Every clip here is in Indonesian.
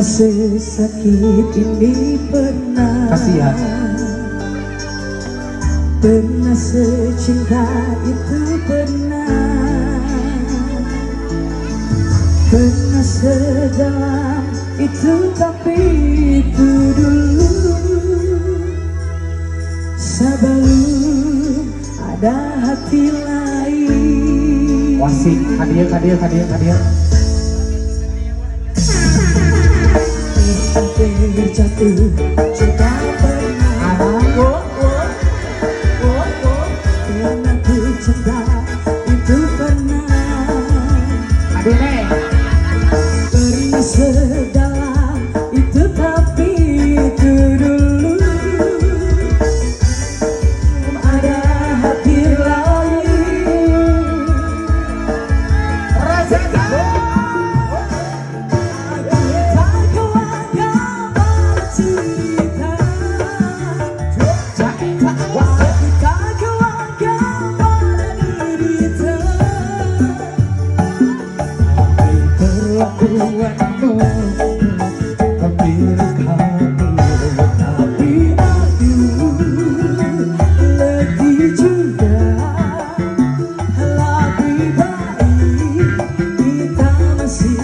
sesakit ini pernah. Kasihan. Pernah secinta itu pernah. Pernah sedalam itu, tapi itu dulu. Sebelum ada hati lain. Wasik, hadir. Hampir jatuh juga pernah. Pernah ku cinta itu pernah. Hadir nih. Pernah sedalam itu, tapi itu dulu. Ada hati lain. Rasakan. Perlakuanmu membiru kami, tapi aku lebih juga lebih baik kita masih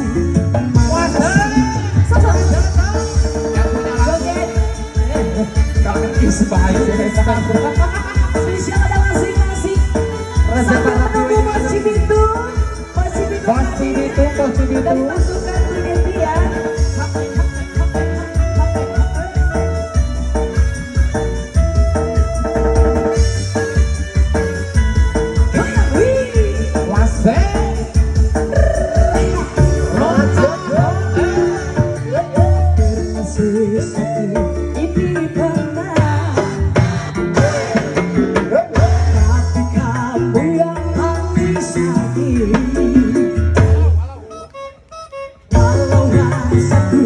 spesial ada masing-masing. Sampai menunggu Bos Cibitung. Sudah dimasukkan ke Devi ya. Pernah sesakit ini pernah, tapi kamu yang paling sakit. Kalau rasaku